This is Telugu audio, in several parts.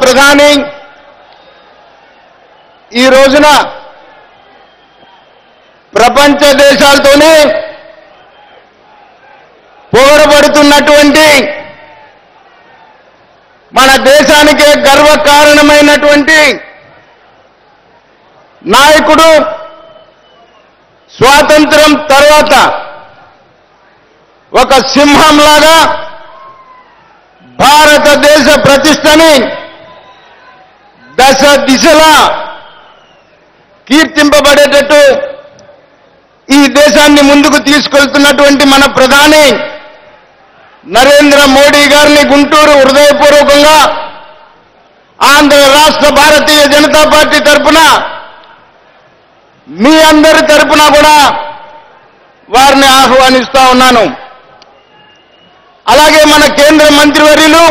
ప్రధాని ఈ రోజున ప్రపంచ దేశాలతోనే పొగడబడుతున్నటువంటి మన దేశానికే గర్వకారణమైనటువంటి నాయకుడు స్వాతంత్రం తర్వాత ఒక సింహంలాగా భారతదేశ ప్రతిష్టని దశ దిశలా కీర్తింపబడేటట్టు ఈ దేశాన్ని ముందుకు తీసుకెళ్తున్నటువంటి మన ప్రధాని నరేంద్ర మోడీ గారిని గుంటూరు హృదయపూర్వకంగా ఆంధ్ర రాష్ట్ర భారతీయ జనతా పార్టీ తరఫున మీ అందరి తరఫున కూడా వారిని ఆహ్వానిస్తా ఉన్నాను. అలాగే మన కేంద్ర మంత్రివర్యులు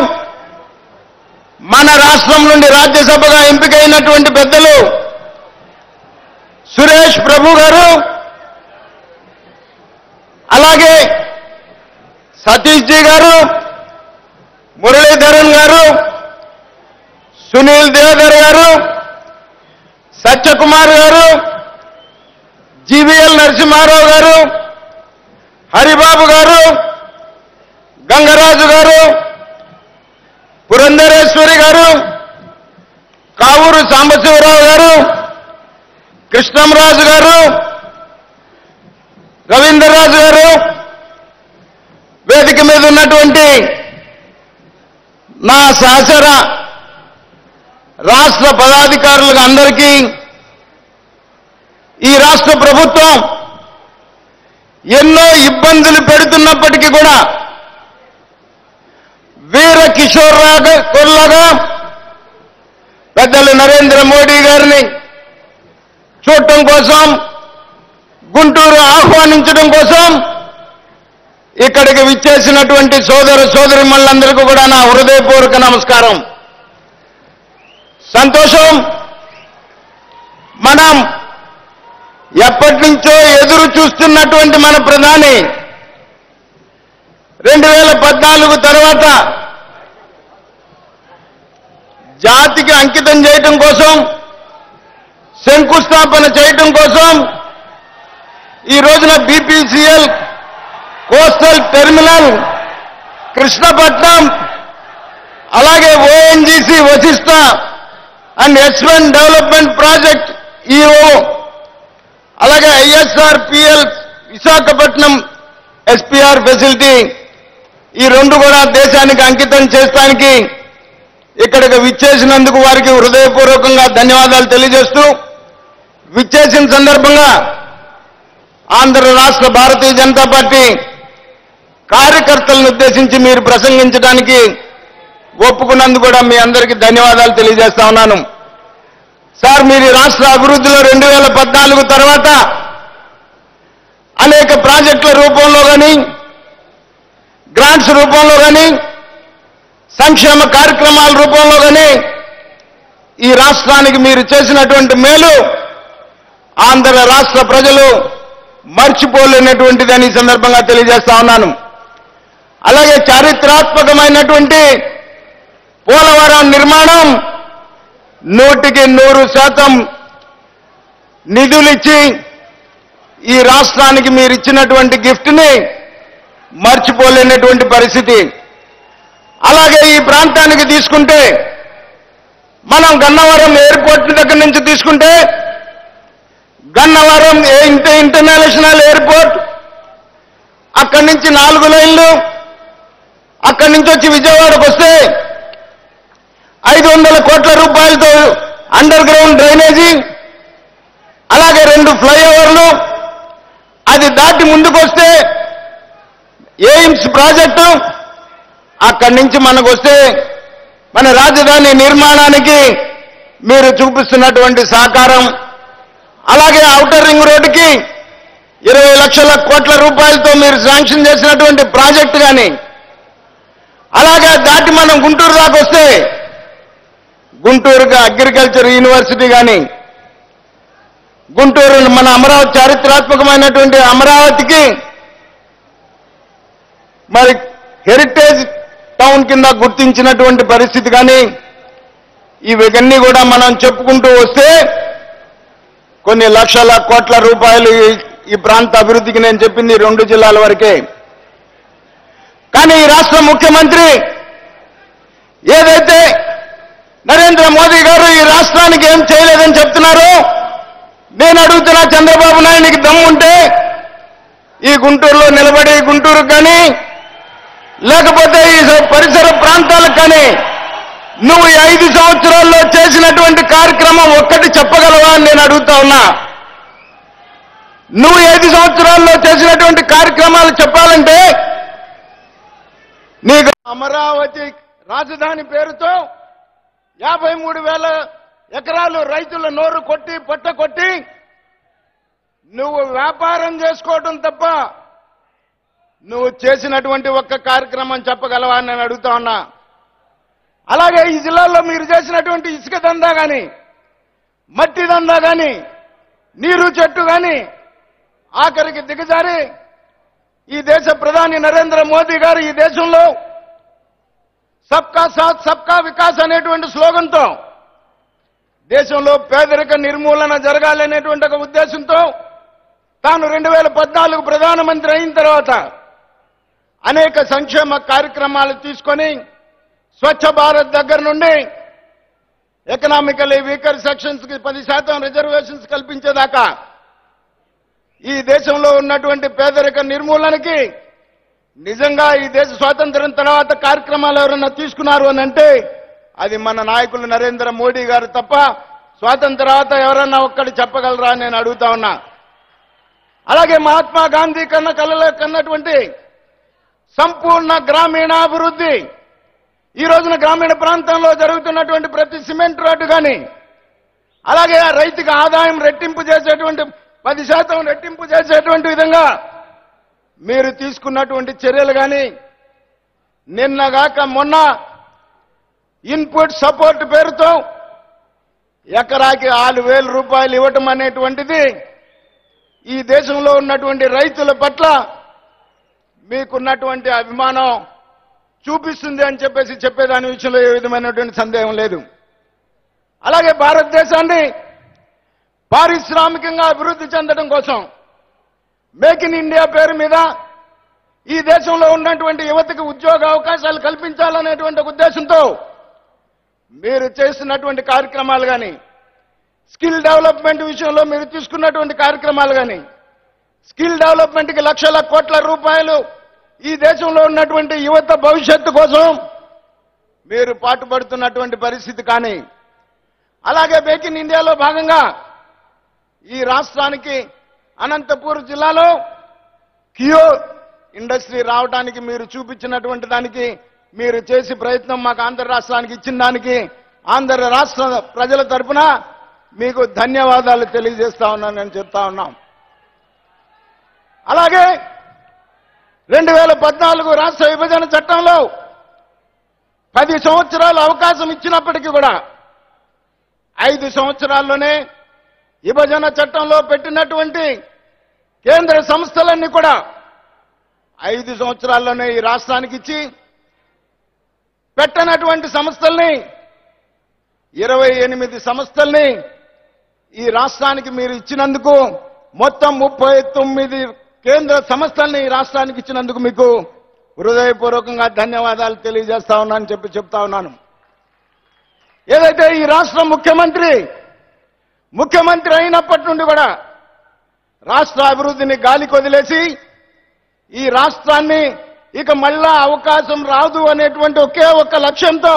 మన రాష్ట్రం నుండి రాజ్యసభగా ఎంపికైనటువంటి పెద్దలు సురేష్ ప్రభు గారు, అలాగే సతీష్ జీ గారు, మురళీధరన్ గారు, సునీల్ దేవధర్ గారు, సత్యకుమార్ గారు, జీవీఎల్ నరసింహారావు గారు, హరిబాబు గారు, గంగరాజు గారు, పురంధరేశ్వరి గారు, కావూరు సాంబశివరావు గారు, కృష్ణంరాజు గారు, రవీంద్రరాజు గారు, వేదిక మీద ఉన్నటువంటి నా సహచర రాష్ట్ర పదాధికారులకు అందరికీ ఈ రాష్ట్ర ప్రభుత్వం ఎన్నో ఇబ్బందులు పెడుతున్నప్పటికీ కూడా వీర కిషోర్ కొల్లగా పెద్దలు నరేంద్ర మోడీ గారిని చూడటం కోసం, గుంటూరు ఆహ్వానించడం కోసం ఇక్కడికి విచ్చేసినటువంటి సోదర సోదరిమణులందరికీ కూడా నా హృదయపూర్వక నమస్కారం. సంతోషం. మనం ఎప్పటి నుంచో ఎదురు చూస్తున్నటువంటి మన ప్రధాని 2014 తర్వాత జాతికి అంకితం చేయటం కోసం, శంకుస్థాపన చేయటం కోసం ఈ రోజున బీపీసీఎల్ కోస్టల్ టెర్మినల్ కృష్ణపట్నం, అలాగే ONGC Vashishta and S1 development project EO, అలాగే ISRPL విశాఖపట్నం SPR ఫెసిలిటీ, ఈ రెండు కూడా దేశానికి అంకితం చేయడానికి ఇక్కడికి విచ్చేసినందుకు వారికి హృదయపూర్వకంగా ధన్యవాదాలు తెలియజేస్తూ, విచ్చేసిన సందర్భంగా ఆంధ్ర రాష్ట్ర భారతీయ జనతా పార్టీ కార్యకర్తలను ఉద్దేశించి మీరు ప్రసంగించడానికి ఒప్పుకున్నందుకు కూడా మీ అందరికీ ధన్యవాదాలు తెలియజేస్తా ఉన్నాను. సార్, మీరు రాష్ట్ర అభివృద్ధిలో 2014 తర్వాత అనేక ప్రాజెక్టుల రూపంలో కానీ, గ్రాంట్స్ రూపంలో కానీ, సంక్షేమ కార్యక్రమాల రూపంలో కానీ ఈ రాష్ట్రానికి మీరు చేసినటువంటి మేలు ఆంధ్ర రాష్ట్ర ప్రజలు మర్చిపోలేనటువంటిదని ఈ సందర్భంగా తెలియజేస్తా ఉన్నాను. అలాగే చారిత్రాత్మకమైనటువంటి పోలవరం నిర్మాణం 100కి 100% నిధులిచ్చి ఈ రాష్ట్రానికి మీరు ఇచ్చినటువంటి గిఫ్ట్ని మర్చిపోలేనటువంటి పరిస్థితి. అలాగే ఈ ప్రాంతానికి తీసుకుంటే మనం గన్నవరం ఎయిర్పోర్ట్ దగ్గర నుంచి తీసుకుంటే గన్నవరం ఇంటర్నేషనల్ ఎయిర్పోర్ట్, అక్కడి నుంచి 4 లైన్లు, అక్కడి నుంచి వచ్చి విజయవాడకు వస్తే 500 కోట్ల రూపాయలతో అండర్ గ్రౌండ్ డ్రైనేజీ, అలాగే 2 ఫ్లైఓవర్లు, అది దాటి ముందుకు వస్తే ఎయిమ్స్ ప్రాజెక్టు, అక్కడి నుంచి మనకు వస్తే మన రాజధాని నిర్మాణానికి మీరు చూపిస్తున్నటువంటి సహకారం, అలాగే ఔటర్ రింగ్ రోడ్డుకి 20 లక్షల కోట్ల రూపాయలతో మీరు శాంక్షన్ చేసినటువంటి ప్రాజెక్టు కానీ, అలాగే దాటి మనం గుంటూరు దాకా వస్తే గుంటూరుగా అగ్రికల్చర్ యూనివర్సిటీ కానీ, గుంటూరు మన అమరావతి చారిత్రాత్మకమైనటువంటి అమరావతికి మరి హెరిటేజ్ టౌన్ కింద గుర్తించినటువంటి పరిస్థితి కానీ, ఇవన్నీ కూడా మనం చెప్పుకుంటూ వస్తే కొన్ని లక్షల కోట్ల రూపాయలు ఈ ప్రాంత అభివృద్ధికి నేను చెప్పింది 2 జిల్లాల వరకే. కానీ ఈ రాష్ట్ర ముఖ్యమంత్రి ఏదైతే నరేంద్ర మోదీ గారు ఈ రాష్ట్రానికి ఏం చేయలేదని చెప్తున్నారో, నేను అడుగుతున్నా, చంద్రబాబు నాయుడికి దమ్ముంటే ఈ గుంటూరులో నిలబడి గుంటూరుకు కానీ లేకపోతే ఈ పరిసర ప్రాంతాలకు కానీ నువ్వు ఈ 5 సంవత్సరాల్లో చేసినటువంటి కార్యక్రమం ఒక్కటి చెప్పగలవా అని నేను అడుగుతా ఉన్నా. నువ్వు 5 సంవత్సరాల్లో చేసినటువంటి కార్యక్రమాలు చెప్పాలంటే నీకు అమరావతి రాజధాని పేరుతో 53,000 ఎకరాలు రైతుల నోరు కొట్టి పొట్ట కొట్టి నువ్వు వ్యాపారం చేసుకోవడం తప్ప నువ్వు చేసినటువంటి ఒక్క కార్యక్రమం చెప్పగలవా అని నేను అడుగుతా ఉన్నా. అలాగే ఈ జిల్లాలో మీరు చేసినటువంటి ఇసుక దందా కానీ, మట్టి దందా కానీ, నీరు చెట్టు కానీ ఆఖరికి దిగజారి ఈ దేశ ప్రధాని నరేంద్ర మోదీ గారు ఈ దేశంలో సబ్కా సాత్ సబ్కా వికాస్ అనేటువంటి స్లోగన్తో దేశంలో పేదరిక నిర్మూలన జరగాలనేటువంటి ఒక ఉద్దేశంతో తాను 2014 ప్రధానమంత్రి అయిన తర్వాత అనేక సంక్షేమ కార్యక్రమాలు తీసుకొని స్వచ్ఛ భారత్ దగ్గర నుండి ఎకనామికలీ వీకర్ సెక్షన్స్ కి 10% రిజర్వేషన్స్ కల్పించేదాకా ఈ దేశంలో ఉన్నటువంటి పేదరిక నిర్మూలనకి నిజంగా ఈ దేశ స్వాతంత్ర్యం తర్వాత కార్యక్రమాలు ఎవరన్నా తీసుకున్నారు అని అంటే అది మన నాయకులు నరేంద్ర మోడీ గారు తప్ప స్వాతంత్ర తర్వాత ఎవరన్నా ఒక్కటి చెప్పగలరా అని నేను అడుగుతా ఉన్నా. అలాగే మహాత్మా గాంధీ కన్నటువంటి సంపూర్ణ గ్రామీణాభివృద్ధి ఈ రోజున గ్రామీణ ప్రాంతంలో జరుగుతున్నటువంటి ప్రతి సిమెంట్ రోడ్డు కానీ, అలాగే రైతుకి ఆదాయం రెట్టింపు చేసేటువంటి 10% రెట్టింపు చేసేటువంటి విధంగా మీరు తీసుకున్నటువంటి చర్యలు కానీ, నిన్నగాక మొన్న ఇన్పుట్ సపోర్ట్ పేరుతో ఎకరాకి 6,000 రూపాయలు ఇవ్వటం అనేటువంటిది ఈ దేశంలో ఉన్నటువంటి రైతుల పట్ల మీకున్నటువంటి అభిమానం చూపిస్తుంది అని చెప్పేదాని విషయంలో ఏ విధమైనటువంటి సందేహం లేదు. అలాగే భారతదేశాన్ని పారిశ్రామికంగా అభివృద్ధి చెందడం కోసం మేక్ ఇన్ ఇండియా పేరు మీద ఈ దేశంలో ఉన్నటువంటి యువతకు ఉద్యోగ అవకాశాలు కల్పించాలనేటువంటి ఉద్దేశంతో మీరు చేస్తున్నటువంటి కార్యక్రమాలు కానీ, స్కిల్ డెవలప్మెంట్ విషయంలో మీరు తీసుకున్నటువంటి కార్యక్రమాలు కానీ, స్కిల్ డెవలప్మెంట్కి లక్షల కోట్ల రూపాయలు ఈ దేశంలో ఉన్నటువంటి యువత భవిష్యత్తు కోసం మీరు పాటుపడుతున్నటువంటి పరిస్థితి కానీ, అలాగే మేక్ ఇన్ ఇండియాలో భాగంగా ఈ రాష్ట్రానికి అనంతపూర్ జిల్లాలో కియో ఇండస్ట్రీ రావడానికి మీరు చూపించినటువంటి దానికి మీరు చేసి ప్రయత్నం మాకు ఆంధ్ర రాష్ట్రానికి ఇచ్చిన దానికి ఆంధ్ర రాష్ట్ర ప్రజల తరఫున మీకు ధన్యవాదాలు తెలియజేస్తా ఉన్నానని చెప్తా ఉన్నాం. అలాగే 2014 రాష్ట్ర విభజన చట్టంలో 10 సంవత్సరాలు అవకాశం ఇచ్చినప్పటికీ కూడా 5 సంవత్సరాల్లోనే విభజన చట్టంలో పెట్టినటువంటి కేంద్ర సంస్థలన్నీ కూడా 5 సంవత్సరాల్లోనే ఈ రాష్ట్రానికి ఇచ్చి పెట్టనటువంటి సంస్థల్ని 28 సంస్థల్ని ఈ రాష్ట్రానికి మీరు ఇచ్చినందుకు మొత్తం 39 కేంద్ర సంస్థల్ని ఈ రాష్ట్రానికి ఇచ్చినందుకు మీకు హృదయపూర్వకంగా ధన్యవాదాలు తెలియజేస్తా ఉన్నానని చెప్తా ఉన్నాను. ఏదైతే ఈ రాష్ట్ర ముఖ్యమంత్రి అయినప్పటి నుండి కూడా రాష్ట్ర అభివృద్ధిని గాలికి వదిలేసి ఈ రాష్ట్రాన్ని ఇక మళ్ళా అవకాశం రాదు అనేటువంటి ఒకే ఒక్క లక్ష్యంతో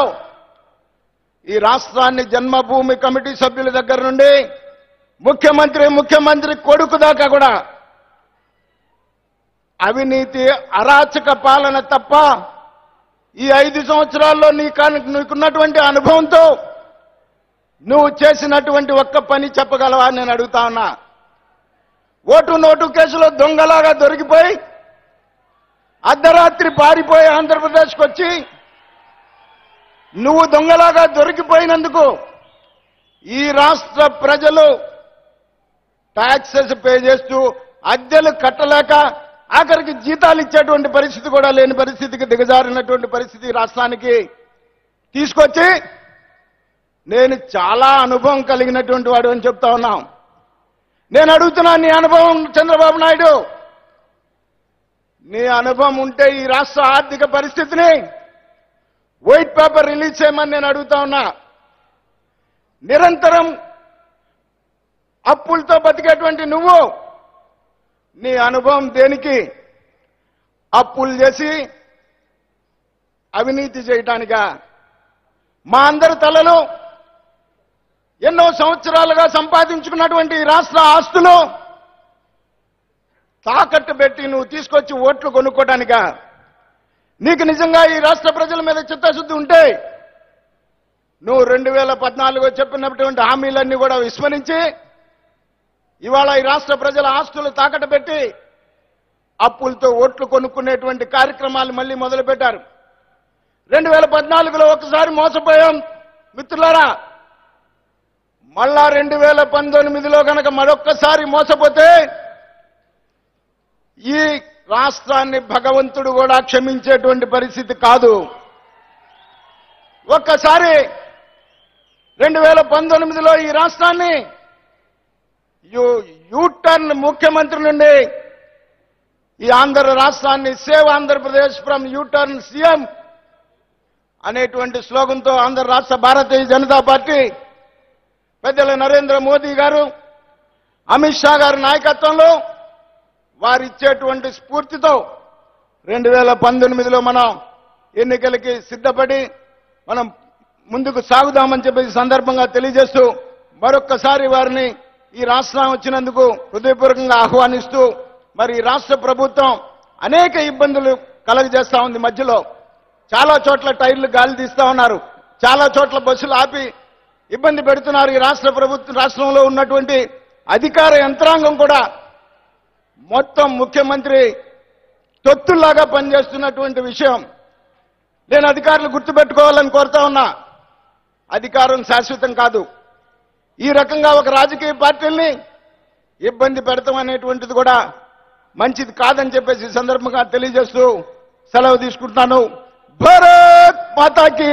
ఈ రాష్ట్రాన్ని జన్మభూమి కమిటీ సభ్యుల దగ్గర నుండి ముఖ్యమంత్రి కొడుకు దాకా కూడా అవినీతి అరాచక పాలన తప్ప ఈ 5 సంవత్సరాల్లో నీకున్నటువంటి అనుభవంతో నువ్వు చేసినటువంటి ఒక్క పని చెప్పగలవా నేను అడుగుతా ఉన్నా. ఓటు నోటు కేసులో దొంగలాగా దొరికిపోయి అర్ధరాత్రి పారిపోయి ఆంధ్రప్రదేశ్కి వచ్చి నువ్వు దొంగలాగా దొరికిపోయినందుకు ఈ రాష్ట్ర ప్రజలు ట్యాక్సెస్ పే చేస్తూ అద్దెలు కట్టలేక ఆఖరికి జీతాలు ఇచ్చేటువంటి పరిస్థితి కూడా లేని పరిస్థితికి దిగజారినటువంటి పరిస్థితి రాష్ట్రానికి తీసుకొచ్చి నేను చాలా అనుభవం కలిగినటువంటి వాడు అని చెప్తా ఉన్నాం. నేను అడుగుతున్నా, నీ అనుభవం చంద్రబాబు నాయుడు, నీ అనుభవం ఉంటే ఈ రాష్ట్ర ఆర్థిక పరిస్థితిని వైట్ పేపర్ రిలీజ్ చేయమని నేను అడుగుతా ఉన్నా. నిరంతరం అప్పులతో బతికేటువంటి నువ్వు, నీ అనుభవం దేనికి? అప్పులు చేసి అవినీతి చేయటానికా? మా అందరి తలలో ఎన్నో సంవత్సరాలుగా సంపాదించుకున్నటువంటి రాష్ట్ర ఆస్తులు తాకట్టు పెట్టి నువ్వు తీసుకొచ్చి ఓట్లు కొనుక్కోవడానికా? నీకు నిజంగా ఈ రాష్ట్ర ప్రజల మీద చిత్తశుద్ధి ఉంటే నువ్వు 2014 చెప్పినటువంటి హామీలన్నీ కూడా విస్మరించి ఇవాళ ఈ రాష్ట్ర ప్రజల ఆస్తులు తాకట్టు పెట్టి అప్పులతో ఓట్లు కొనుక్కునేటువంటి కార్యక్రమాలు మళ్ళీ మొదలుపెట్టారు. 2014లో ఒకసారి మోసపోయాం మిత్రులారా. మళ్ళా 2019లో కనుక మరొక్కసారి మోసపోతే ఈ రాష్ట్రాన్ని భగవంతుడు కూడా క్షమించేటువంటి పరిస్థితి కాదు. ఒక్కసారి 2019లో ఈ రాష్ట్రాన్ని యూటర్న్ ముఖ్యమంత్రి నుండి ఈ ఆంధ్ర రాష్ట్రాన్ని save Andhra Pradesh from U turn CM అనేటువంటి స్లోగన్తో ఆంధ్ర రాష్ట్ర భారతీయ జనతా పార్టీ పెద్దల నరేంద్ర మోదీ గారు, అమిత్ షా గారి నాయకత్వంలో వారిచ్చేటువంటి స్ఫూర్తితో 2019లో మనం ఎన్నికలకి సిద్ధపడి మనం ముందుకు సాగుదామని చెప్పి సందర్భంగా తెలియజేస్తూ మరొక్కసారి వారిని ఈ రాష్ట్రం వచ్చినందుకు హృదయపూర్వకంగా ఆహ్వానిస్తూ, మరి ఈ రాష్ట్ర ప్రభుత్వం అనేక ఇబ్బందులు కలగజేస్తా ఉంది. మధ్యలో చాలా చోట్ల టైర్లు గాలి తీస్తా ఉన్నారు, చాలా చోట్ల బస్సులు ఆపి ఇబ్బంది పెడుతున్నారు. ఈ రాష్ట్రంలో ఉన్నటువంటి అధికార యంత్రాంగం కూడా మొత్తం ముఖ్యమంత్రి తొత్తుల్లాగా పనిచేస్తున్నటువంటి విషయం నేను అధికారులు గుర్తుపెట్టుకోవాలని కోరుతా ఉన్నా. అధికారం శాశ్వతం కాదు. ఈ రకంగా ఒక రాజకీయ పార్టీల్ని ఇబ్బంది పెడతాం అనేటువంటిది కూడా మంచిది కాదని చెప్పేసి సందర్భంగా తెలియజేస్తూ సెలవు తీసుకుంటున్నాను. భారత్ మాతాకి,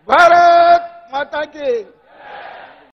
భారత్ మాతాకి.